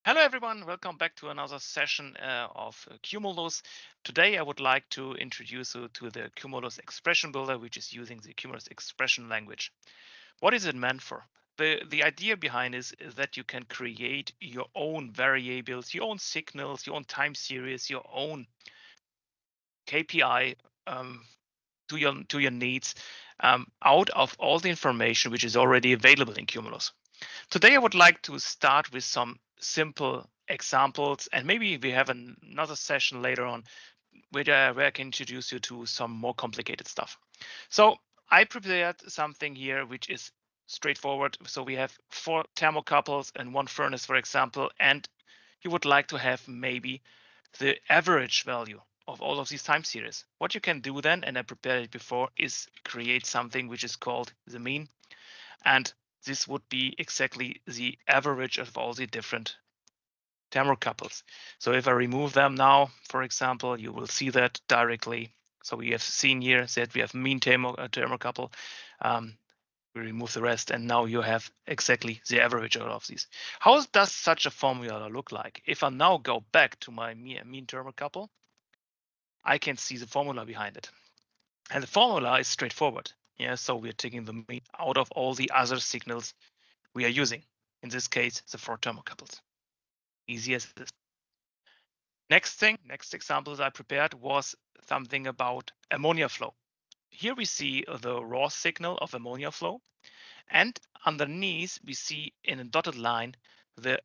Hello everyone, welcome back to another session of QMULUS. Today I would like to introduce you to the QMULUS Expression Builder, which is using the QMULUS expression language. What is it meant for? The idea behind is that you can create your own variables, your own signals, your own time series, your own KPI to your needs out of all the information which is already available in QMULUS. Today, I would like to start with some simple examples, and maybe we have another session later on where I can introduce you to some more complicated stuff. So I prepared something here which is straightforward. So we have 4 thermocouples and 1 furnace, for example, and you would like to have maybe the average value of all of these time series. What you can do then, and I prepared it before, is create something which is called the mean. And this would be exactly the average of all the different thermocouples. So if I remove them now, for example, you will see that directly. So we have seen here that we have mean thermocouple. We remove the rest, and now you have exactly the average out of these. How does such a formula look like? If I now go back to my mean thermocouple, I can see the formula behind it. And the formula is straightforward. Yeah, so we're taking the mean out of all the other signals we are using. In this case, the 4 thermocouples. Easy as this. Next example that I prepared was something about ammonia flow. Here we see the raw signal of ammonia flow, and underneath we see in a dotted line the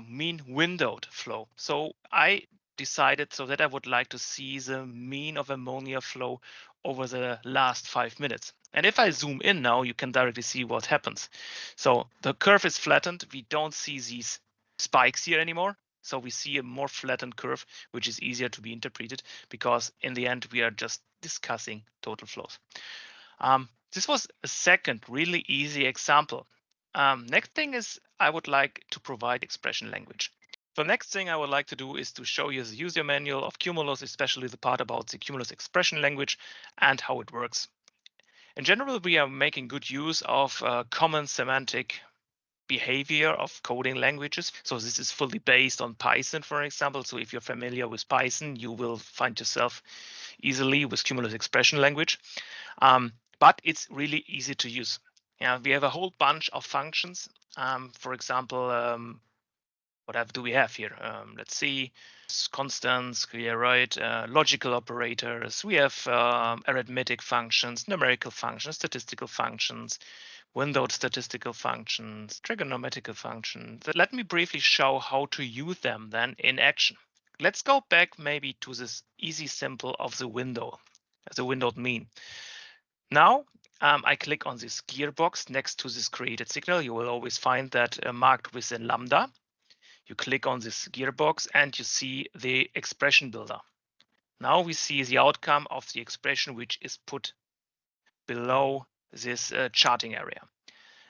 mean windowed flow. So I decided so that I would like to see the mean of ammonia flow over the last 5 minutes. And if I zoom in now, you can directly see what happens. So the curve is flattened. We don't see these spikes here anymore. So we see a more flattened curve, which is easier to be interpreted because in the end, we are just discussing total flows. This was a second really easy example. Next thing is I would like to provide expression language. So next thing I would like to do is to show you the user manual of QMULUS, especially the part about the QMULUS expression language and how it works. In general, we are making good use of common semantic behavior of coding languages. So this is fully based on Python, for example. So if you're familiar with Python, you will find yourself easily with QMULUS expression language. But it's really easy to use. Yeah, we have a whole bunch of functions. For example, what do we have here? Let's see, constants, right? Logical operators. We have arithmetic functions, numerical functions, statistical functions, windowed statistical functions, trigonometrical functions. Let me briefly show how to use them then in action. Let's go back maybe to this easy symbol of the window, the windowed mean. Now I click on this gearbox next to this created signal. You will always find that marked with a lambda. You click on this gearbox and you see the expression builder. Now we see the outcome of the expression which is put below this charting area.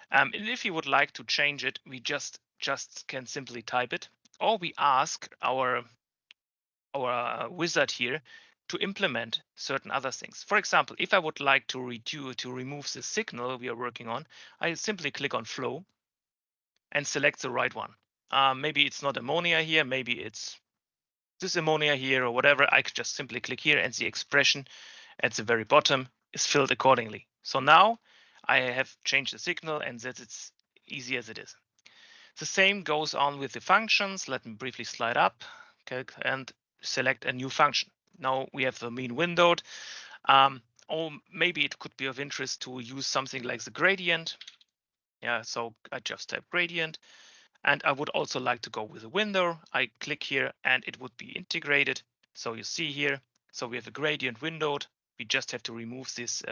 And if you would like to change it, we just can simply type it, or we ask our wizard here to implement certain other things. For example, if I would like to remove the signal we are working on, I simply click on flow and select the right one. Maybe it's not ammonia here, maybe it's this ammonia here or whatever. I could just simply click here and the expression at the very bottom is filled accordingly. So now I have changed the signal and that it's easy as it is. The same goes on with the functions. Let me briefly slide up and select a new function. Now we have the mean windowed. Or maybe it could be of interest to use something like the gradient. Yeah, so I just type gradient. And I would also like to go with a window. I click here and it would be integrated. So you see here, so we have a gradient windowed. We just have to remove this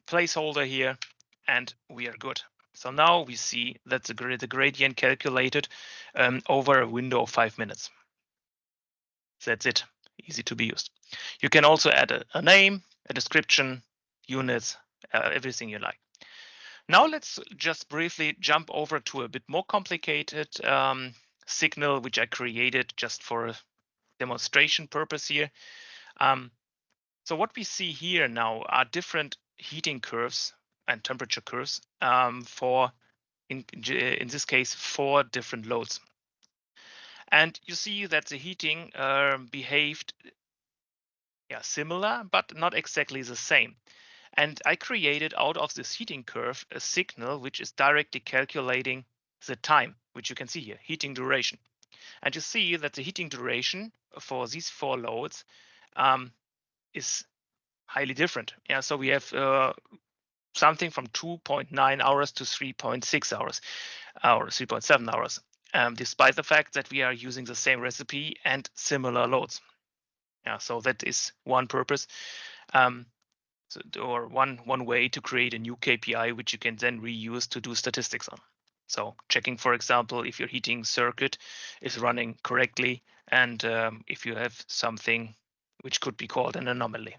placeholder here and we are good. So now we see that the gradient calculated over a window of 5 minutes. That's it, easy to be used. You can also add a name, a description, units, everything you like. Now let's just briefly jump over to a bit more complicated signal, which I created just for a demonstration purpose here. So what we see here now are different heating curves and temperature curves for, in this case, 4 different loads. And you see that the heating behaved similar, but not exactly the same. And I created out of this heating curve a signal which is directly calculating the time, which you can see here, heating duration. And you see that the heating duration for these four loads is highly different. Yeah, so we have something from 2.9 hours to 3.6 hours, or 3.7 hours, despite the fact that we are using the same recipe and similar loads. Yeah, so that is one purpose. Or one way to create a new KPI, which you can then reuse to do statistics on. So checking, for example, if your heating circuit is running correctly and if you have something which could be called an anomaly.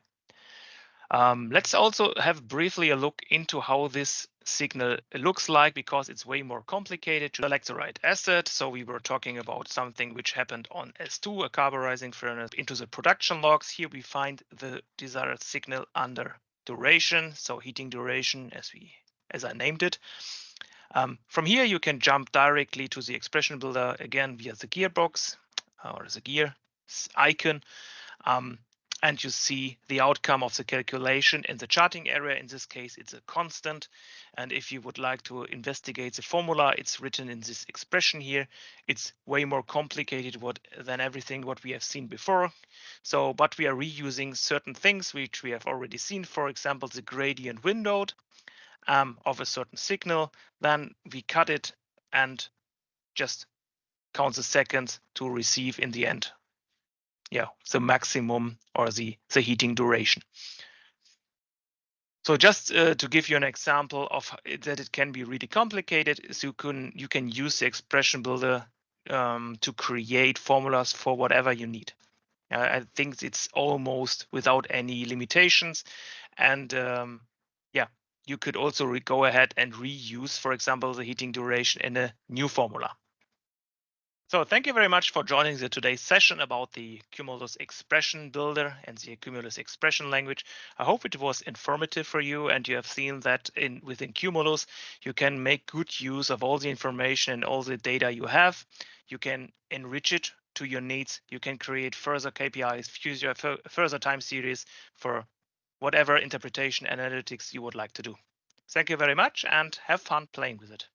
Let's also have briefly a look into how this signal looks like, because it's way more complicated to select the right asset. So we were talking about something which happened on S2, a carburizing furnace, into the production logs. Here we find the desired signal under duration, so heating duration as I named it. From here, you can jump directly to the expression builder again via the gearbox or the gear icon. And you see the outcome of the calculation in the charting area. In this case, it's a constant. And if you would like to investigate the formula, it's written in this expression here. It's way more complicated than everything what we have seen before. So, but we are reusing certain things which we have already seen. For example, the gradient window of a certain signal. Then we cut it and just count the seconds to receive in the end the maximum or the heating duration. So just to give you an example of that it can be really complicated, is you can use the expression builder to create formulas for whatever you need. I think it's almost without any limitations. And you could also go ahead and reuse, for example, the heating duration in a new formula. So thank you very much for joining today's session about the QMULUS Expression Builder and the QMULUS Expression Language. I hope it was informative for you, and you have seen that within QMULUS, you can make good use of all the information and all the data you have. You can enrich it to your needs. You can create further KPIs, further time series for whatever interpretation analytics you would like to do. Thank you very much and have fun playing with it.